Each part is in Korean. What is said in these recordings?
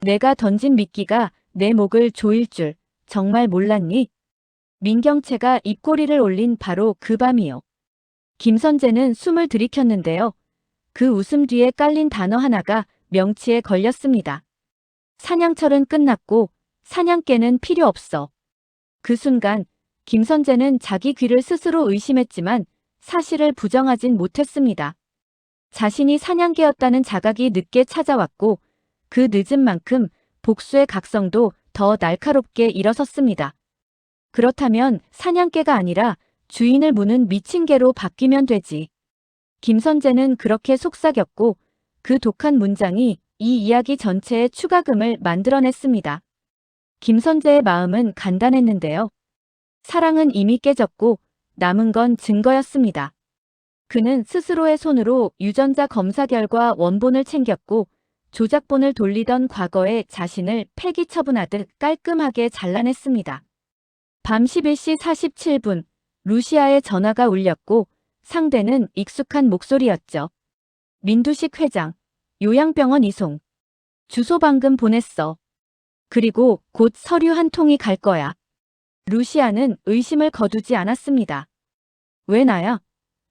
내가 던진 미끼가 내 목을 조일 줄 정말 몰랐니? 민경채가 입꼬리를 올린 바로 그 밤이요. 김선재는 숨을 들이켰는데요. 그 웃음 뒤에 깔린 단어 하나가 명치에 걸렸습니다. 사냥철은 끝났고 사냥개는 필요 없어. 그 순간 김선재는 자기 귀를 스스로 의심했지만 사실을 부정하진 못했습니다. 자신이 사냥개였다는 자각이 늦게 찾아왔고 그 늦은 만큼 복수의 각성도 더 날카롭게 일어섰습니다. 그렇다면 사냥개가 아니라 주인을 무는 미친 개로 바뀌면 되지. 김선재는 그렇게 속삭였고 그 독한 문장이 이 이야기 전체의 추가금을 만들어냈습니다. 김선재의 마음은 간단했는데요. 사랑은 이미 깨졌고 남은 건 증거였습니다. 그는 스스로의 손으로 유전자 검사 결과 원본을 챙겼고 조작본을 돌리던 과거의 자신을 폐기 처분하듯 깔끔하게 잘라냈습니다. 밤 11시 47분 루시아의 전화가 울렸고 상대는 익숙한 목소리였죠. 민두식 회장, 요양병원 이송. 주소 방금 보냈어. 그리고 곧 서류 한 통이 갈 거야. 루시아는 의심을 거두지 않았습니다. 왜 나야?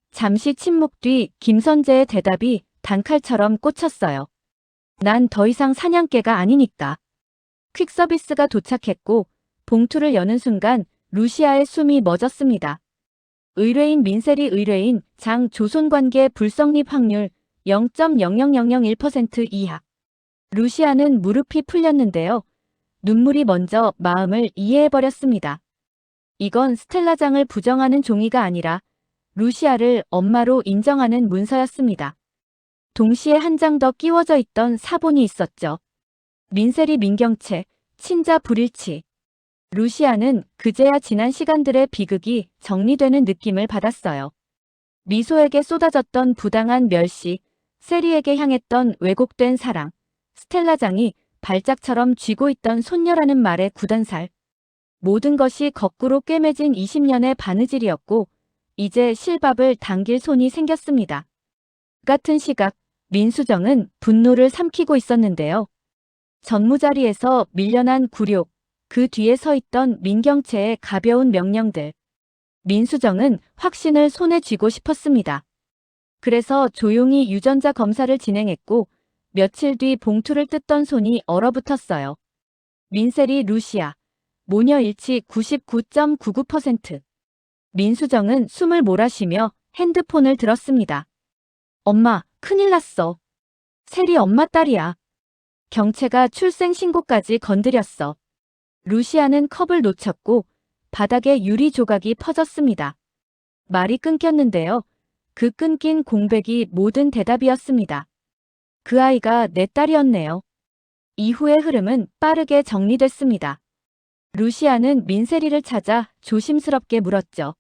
잠시 침묵 뒤 김선재의 대답이 단칼처럼 꽂혔어요. 난 더 이상 사냥개가 아니니까. 퀵서비스가 도착했고 봉투를 여는 순간 루시아의 숨이 멎었습니다. 의뢰인 민세리 의뢰인 장 조손관계 불성립 확률 0.00001% 이하. 루시아는 무릎이 풀렸는데요. 눈물이 먼저 마음을 이해해버렸습니다. 이건 스텔라장을 부정하는 종이가 아니라 루시아를 엄마로 인정하는 문서였습니다. 동시에 한 장 더 끼워져 있던 사본이 있었죠. 민세리 민경채, 친자 불일치. 루시아는 그제야 지난 시간들의 비극이 정리되는 느낌을 받았어요. 미소에게 쏟아졌던 부당한 멸시, 세리에게 향했던 왜곡된 사랑, 스텔라장이 발작처럼 쥐고 있던 손녀라는 말의 굳은 살. 모든 것이 거꾸로 꿰매진 20년의 바느질이었고 이제 실밥을 당길 손이 생겼습니다. 같은 시각 민수정은 분노를 삼키고 있었는데요. 전무자리에서 밀려난 굴욕, 그 뒤에 서 있던 민경채의 가벼운 명령들. 민수정은 확신을 손에 쥐고 싶었습니다. 그래서 조용히 유전자 검사를 진행했고 며칠 뒤 봉투를 뜯던 손이 얼어붙었어요. 민세리 루시아, 모녀 일치 99.99%. 민수정은 숨을 몰아쉬며 핸드폰을 들었습니다. 엄마, 큰일 났어. 세리 엄마 딸이야. 경채가 출생 신고까지 건드렸어. 루시아는 컵을 놓쳤고 바닥에 유리 조각이 퍼졌습니다. 말이 끊겼는데요. 그 끊긴 공백이 모든 대답이었습니다. 그 아이가 내 딸이었네요. 이후의 흐름은 빠르게 정리됐습니다. 루시아는 민세리를 찾아 조심스럽게 물었죠.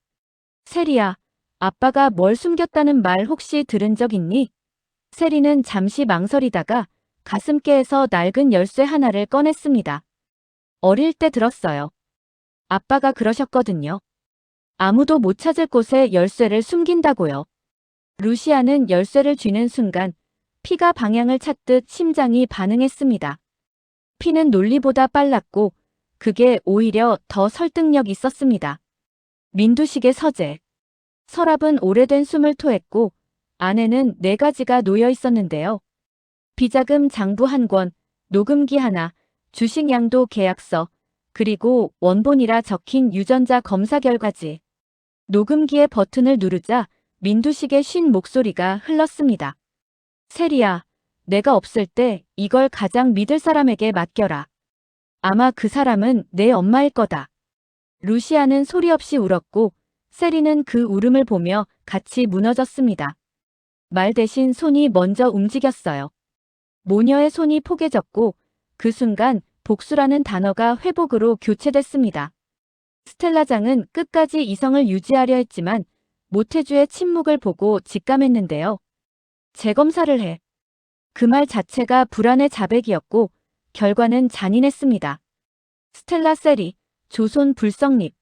세리야, 아빠가 뭘 숨겼다는 말 혹시 들은 적 있니? 세리는 잠시 망설이다가 가슴께에서 낡은 열쇠 하나를 꺼냈습니다. 어릴 때 들었어요. 아빠가 그러셨거든요. 아무도 못 찾을 곳에 열쇠를 숨긴다고요. 루시아는 열쇠를 쥐는 순간 피가 방향을 찾듯 심장이 반응했습니다. 피는 논리보다 빨랐고 그게 오히려 더 설득력 있었습니다. 민두식의 서재. 서랍은 오래된 숨을 토했고 안에는 4가지가 놓여 있었는데요. 비자금 장부 1권, 녹음기 하나, 주식 양도 계약서, 그리고 원본이라 적힌 유전자 검사 결과지. 녹음기의 버튼을 누르자 민두식의 쉰 목소리가 흘렀습니다. 세리야, 내가 없을 때 이걸 가장 믿을 사람에게 맡겨라. 아마 그 사람은 내 엄마일 거다. 루시아는 소리 없이 울었고 세리는 그 울음을 보며 같이 무너졌습니다. 말 대신 손이 먼저 움직였어요. 모녀의 손이 포개졌고 그 순간 복수라는 단어가 회복으로 교체됐습니다. 스텔라장은 끝까지 이성을 유지하려 했지만 모태주의 침묵을 보고 직감했는데요. 재검사를 해. 그 말 자체가 불안의 자백이었고 결과는 잔인했습니다. 스텔라 세리, 조손 불성립.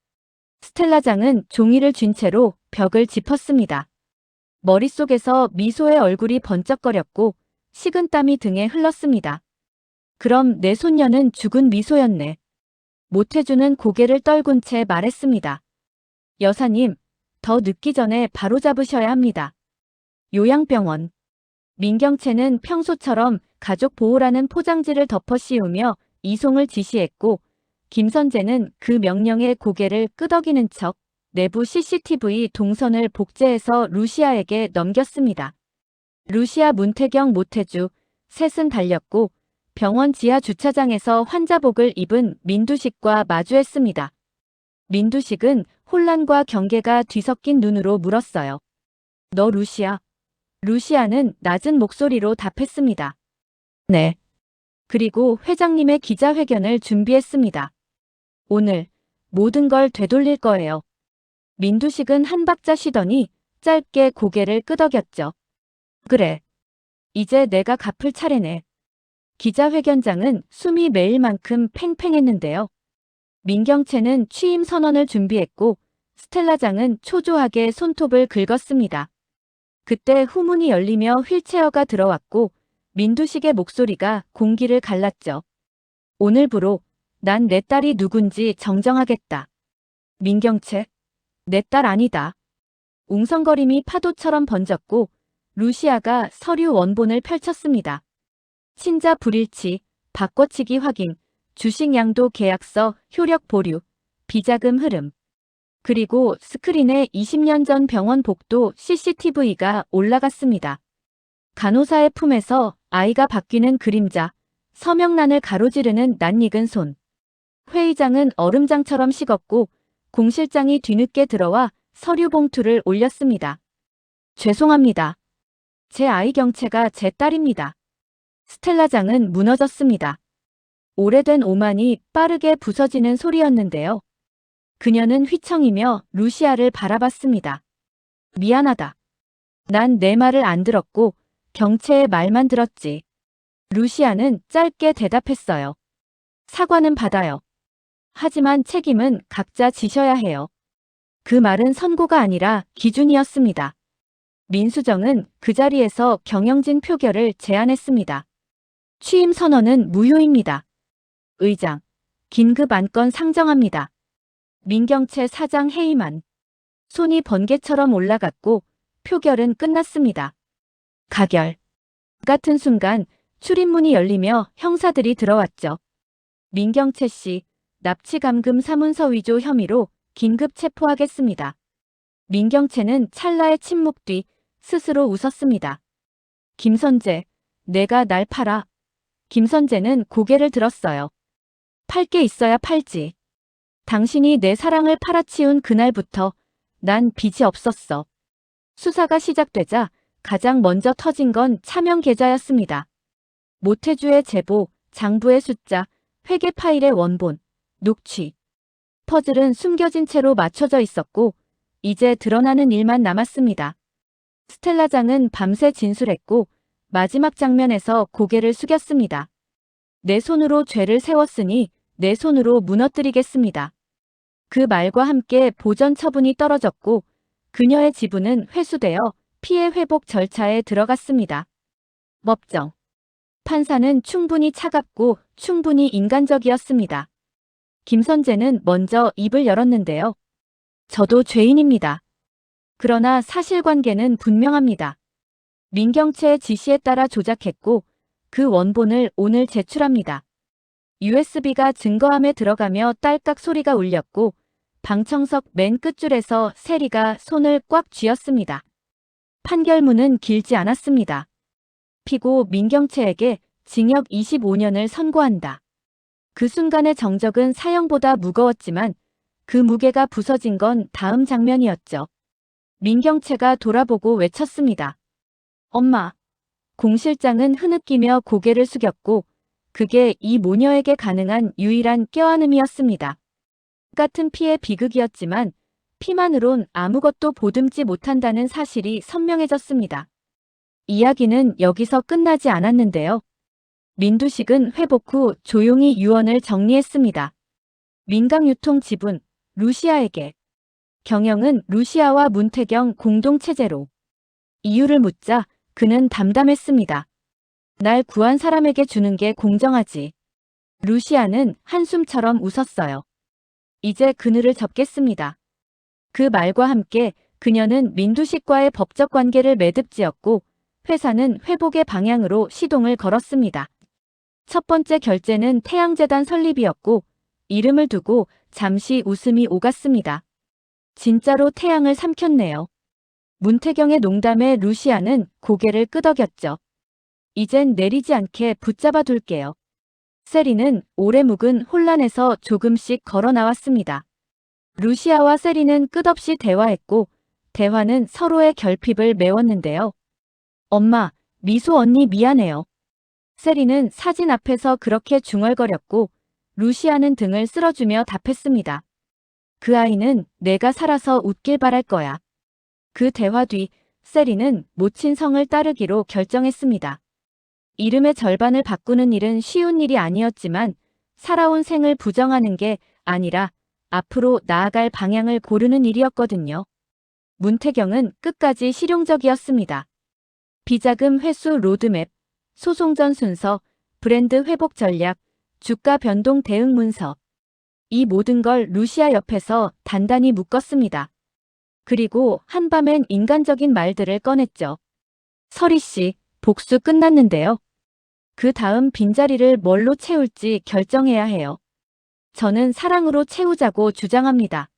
스텔라장은 종이를 쥔 채로 벽을 짚었습니다. 머릿속에서 미소의 얼굴이 번쩍거렸고 식은땀이 등에 흘렀습니다. 그럼 내 손녀는 죽은 미소였네. 모태주는 고개를 떨군 채 말했습니다. 여사님, 더 늦기 전에 바로 잡으셔야 합니다. 요양병원. 민경채는 평소처럼 가족 보호라는 포장지를 덮어 씌우며 이송을 지시했고, 김선재는 그 명령에 고개를 끄덕이는 척 내부 CCTV 동선을 복제해서 루시아에게 넘겼습니다. 루시아, 문태경, 모태주, 셋은 달렸고 병원 지하 주차장에서 환자복을 입은 민두식과 마주했습니다. 민두식은 혼란과 경계가 뒤섞인 눈으로 물었어요. 너 루시아? 루시아는 낮은 목소리로 답했습니다. 네. 그리고 회장님의 기자회견을 준비했습니다. 오늘 모든 걸 되돌릴 거예요. 민두식은 한 박자 쉬더니 짧게 고개를 끄덕였죠. 그래. 이제 내가 갚을 차례네. 기자회견장은 숨이 메일 만큼 팽팽했는데요. 민경채는 취임 선언을 준비했고 스텔라장은 초조하게 손톱을 긁었습니다. 그때 후문이 열리며 휠체어가 들어왔고 민두식의 목소리가 공기를 갈랐죠. 오늘부로 난 내 딸이 누군지 정정하겠다. 민경채, 내 딸 아니다. 웅성거림이 파도처럼 번졌고 루시아가 서류 원본을 펼쳤습니다. 친자 불일치, 바꿔치기 확인, 주식 양도 계약서, 효력 보류, 비자금 흐름. 그리고 스크린에 20년 전 병원 복도 CCTV가 올라갔습니다. 간호사의 품에서 아이가 바뀌는 그림자, 서명란을 가로지르는 낯익은 손. 회의장은 얼음장처럼 식었고 공실장이 뒤늦게 들어와 서류 봉투를 올렸습니다. 죄송합니다. 제 아이 경채가 제 딸입니다. 스텔라장은 무너졌습니다. 오래된 오만이 빠르게 부서지는 소리였는데요. 그녀는 휘청이며 루시아를 바라봤습니다. 미안하다. 난 내 말을 안 들었고 경채의 말만 들었지. 루시아는 짧게 대답했어요. 사과는 받아요. 하지만 책임은 각자 지셔야 해요. 그 말은 선고가 아니라 기준이었습니다. 민수정은 그 자리에서 경영진 표결을 제안했습니다. 취임 선언은 무효입니다. 의장, 긴급 안건 상정합니다. 민경채 사장 해임안. 손이 번개처럼 올라갔고 표결은 끝났습니다. 가결. 같은 순간 출입문이 열리며 형사들이 들어왔죠. 민경채 씨, 납치감금 사문서 위조 혐의로 긴급 체포하겠습니다. 민경채는 찰나의 침묵 뒤 스스로 웃었습니다. 김선재, 내가 날 팔아. 김선재는 고개를 들었어요. 팔 게 있어야 팔지. 당신이 내 사랑을 팔아치운 그날부터 난 빚이 없었어. 수사가 시작되자 가장 먼저 터진 건 차명 계좌였습니다. 모태주의 제보, 장부의 숫자, 회계 파일의 원본, 녹취. 퍼즐은 숨겨진 채로 맞춰져 있었고 이제 드러나는 일만 남았습니다. 스텔라장은 밤새 진술했고 마지막 장면에서 고개를 숙였습니다. 내 손으로 죄를 세웠으니 내 손으로 무너뜨리겠습니다. 그 말과 함께 보전 처분이 떨어졌고 그녀의 지분은 회수되어 피해 회복 절차에 들어갔습니다. 법정. 판사는 충분히 차갑고 충분히 인간적이었습니다. 김선재는 먼저 입을 열었는데요. 저도 죄인입니다. 그러나 사실관계는 분명합니다. 민경채의 지시에 따라 조작했고 그 원본을 오늘 제출합니다. USB가 증거함에 들어가며 딸깍 소리가 울렸고 방청석 맨 끝줄에서 세리가 손을 꽉 쥐었습니다. 판결문은 길지 않았습니다. 피고 민경채에게 징역 25년을 선고한다. 그 순간의 정적은 사형보다 무거웠지만 그 무게가 부서진 건 다음 장면이었죠. 민경채가 돌아보고 외쳤습니다. 엄마. 공실장은 흐느끼며 고개를 숙였고 그게 이 모녀에게 가능한 유일한 껴안음이었습니다. 같은 피의 비극이었지만 피만으론 아무것도 보듬지 못한다는 사실이 선명해졌습니다. 이야기는 여기서 끝나지 않았는데요. 민두식은 회복 후 조용히 유언을 정리했습니다. 민강유통 지분, 루시아에게. 경영은 루시아와 문태경 공동체제로. 이유를 묻자 그는 담담했습니다. 날 구한 사람에게 주는 게 공정하지. 루시아는 한숨처럼 웃었어요. 이제 그늘을 접겠습니다. 그 말과 함께 그녀는 민두식과의 법적 관계를 매듭지었고 회사는 회복의 방향으로 시동을 걸었습니다. 첫 번째 결제는 태양재단 설립이었고 이름을 두고 잠시 웃음이 오갔습니다. 진짜로 태양을 삼켰네요. 문태경의 농담에 루시아는 고개를 끄덕였죠. 이젠 내리지 않게 붙잡아 둘게요. 세리는 오래 묵은 혼란에서 조금씩 걸어 나왔습니다. 루시아와 세리는 끝없이 대화했고 대화는 서로의 결핍을 메웠는데요. 엄마, 미소 언니 미안해요. 세리는 사진 앞에서 그렇게 중얼거렸고 루시아는 등을 쓸어주며 답했습니다. 그 아이는 내가 살아서 웃길 바랄 거야. 그 대화 뒤 세리는 모친 성을 따르기로 결정했습니다. 이름의 절반을 바꾸는 일은 쉬운 일이 아니었지만 살아온 생을 부정하는 게 아니라 앞으로 나아갈 방향을 고르는 일이었거든요. 문태경은 끝까지 실용적이었습니다. 비자금 회수 로드맵, 소송 전 순서, 브랜드 회복 전략, 주가 변동 대응 문서. 이 모든 걸 루시아 옆에서 단단히 묶었습니다. 그리고 한밤엔 인간적인 말들을 꺼냈죠. 서리 씨, 복수 끝났는데요. 그 다음 빈자리를 뭘로 채울지 결정해야 해요. 저는 사랑으로 채우자고 주장합니다.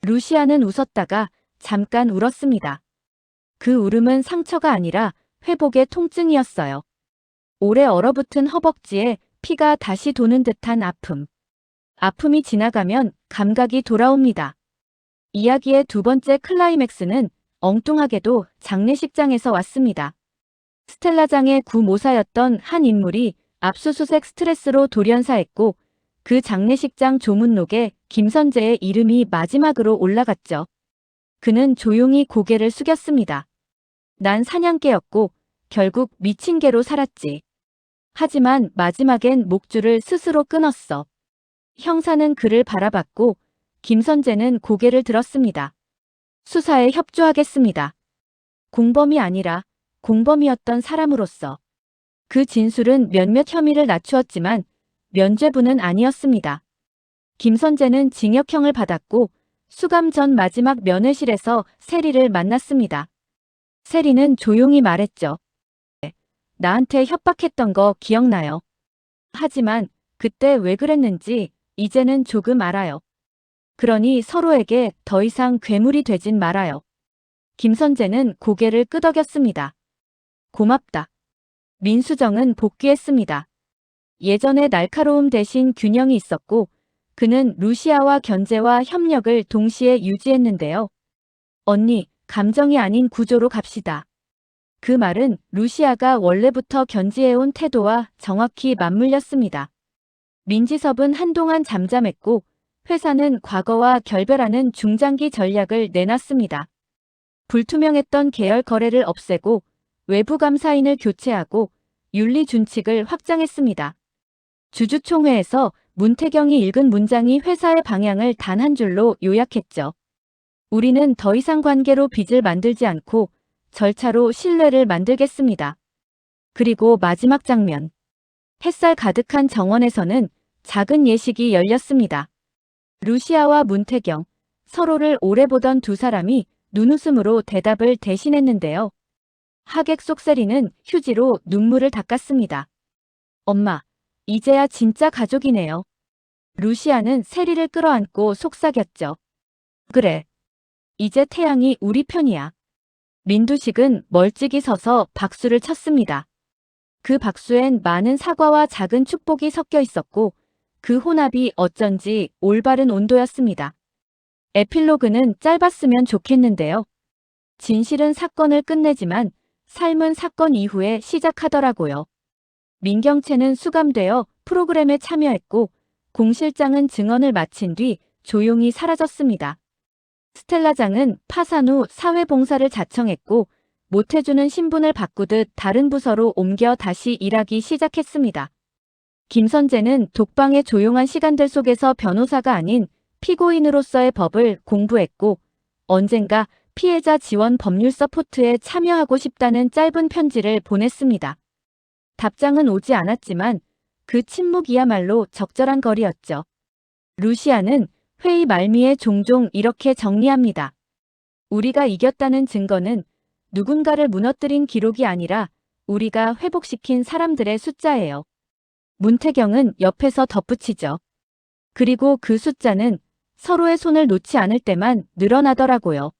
루시아는 웃었다가 잠깐 울었습니다. 그 울음은 상처가 아니라 회복의 통증이었어요. 오래 얼어붙은 허벅지에 피가 다시 도는 듯한 아픔. 아픔이 지나가면 감각이 돌아옵니다. 이야기의 두 번째 클라이맥스는 엉뚱하게도 장례식장에서 왔습니다. 스텔라장의 구모사였던 한 인물이 압수수색 스트레스로 돌연사했고 그 장례식장 조문록에 김선재의 이름이 마지막으로 올라갔죠. 그는 조용히 고개를 숙였습니다. 난 사냥개였고 결국 미친 개로 살았지. 하지만 마지막엔 목줄을 스스로 끊었어. 형사는 그를 바라봤고 김선재는 고개를 들었습니다. 수사에 협조하겠습니다. 공범이 아니라 공범이었던 사람으로서. 그 진술은 몇몇 혐의를 낮추었지만 면죄부는 아니었습니다. 김선재는 징역형을 받았고 수감 전 마지막 면회실에서 세리를 만났습니다. 세리는 조용히 말했죠. 나한테 협박했던 거 기억나요? 하지만 그때 왜 그랬는지 이제는 조금 알아요. 그러니 서로에게 더 이상 괴물이 되진 말아요. 김선재는 고개를 끄덕였습니다. 고맙다. 민수정은 복귀했습니다. 예전의 날카로움 대신 균형이 있었고 그는 루시아와 견제와 협력을 동시에 유지했는데요. 언니, 감정이 아닌 구조로 갑시다. 그 말은 루시아가 원래부터 견지해온 태도와 정확히 맞물렸습니다. 민지섭은 한동안 잠잠했고 회사는 과거와 결별하는 중장기 전략을 내놨습니다. 불투명했던 계열 거래를 없애고 외부 감사인을 교체하고 윤리 준칙을 확장했습니다. 주주총회에서 문태경이 읽은 문장이 회사의 방향을 단 한 줄로 요약했죠. 우리는 더 이상 관계로 빚을 만들지 않고 절차로 신뢰를 만들겠습니다. 그리고 마지막 장면. 햇살 가득한 정원에서는 작은 예식이 열렸습니다. 루시아와 문태경, 서로를 오래 보던 두 사람이 눈웃음으로 대답을 대신했는데요. 하객 속 세리는 휴지로 눈물을 닦았습니다. 엄마, 이제야 진짜 가족이네요. 루시아는 세리를 끌어안고 속삭였죠. 그래. 이제 태양이 우리 편이야. 민두식은 멀찍이 서서 박수를 쳤습니다. 그 박수엔 많은 사과와 작은 축복이 섞여 있었고 그 혼합이 어쩐지 올바른 온도였습니다. 에필로그는 짧았으면 좋겠는데요. 진실은 사건을 끝내지만 삶은 사건 이후에 시작하더라고요. 민경채는 수감되어 프로그램에 참여했고 공실장은 증언을 마친 뒤 조용히 사라졌습니다. 스텔라장은 파산 후 사회봉사를 자청했고 모태주는 신분을 바꾸듯 다른 부서로 옮겨 다시 일하기 시작했습니다. 김선재는 독방의 조용한 시간들 속에서 변호사가 아닌 피고인으로서의 법을 공부했고 언젠가 피해자 지원 법률 서포트에 참여하고 싶다는 짧은 편지를 보냈습니다. 답장은 오지 않았지만 그 침묵이야말로 적절한 거리였죠. 루시아는 회의 말미에 종종 이렇게 정리합니다. 우리가 이겼다는 증거는 누군가를 무너뜨린 기록이 아니라 우리가 회복시킨 사람들의 숫자예요. 문태경은 옆에서 덧붙이죠. 그리고 그 숫자는 서로의 손을 놓지 않을 때만 늘어나더라고요.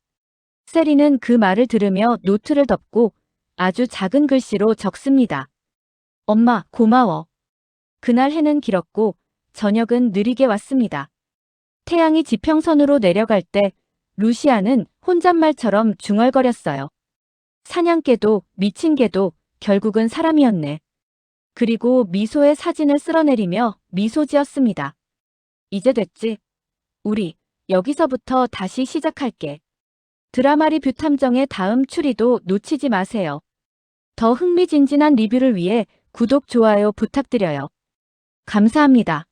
세리는 그 말을 들으며 노트를 덮고 아주 작은 글씨로 적습니다. 엄마, 고마워. 그날 해는 길었고 저녁은 느리게 왔습니다. 태양이 지평선으로 내려갈 때 루시아는 혼잣말처럼 중얼거렸어요. 사냥개도 미친 개도 결국은 사람이었네. 그리고 미소의 사진을 쓸어내리며 미소 지었습니다. 이제 됐지. 우리 여기서부터 다시 시작할게. 드라마 리뷰 탐정의 다음 추리도 놓치지 마세요. 더 흥미진진한 리뷰를 위해 구독, 좋아요 부탁드려요. 감사합니다.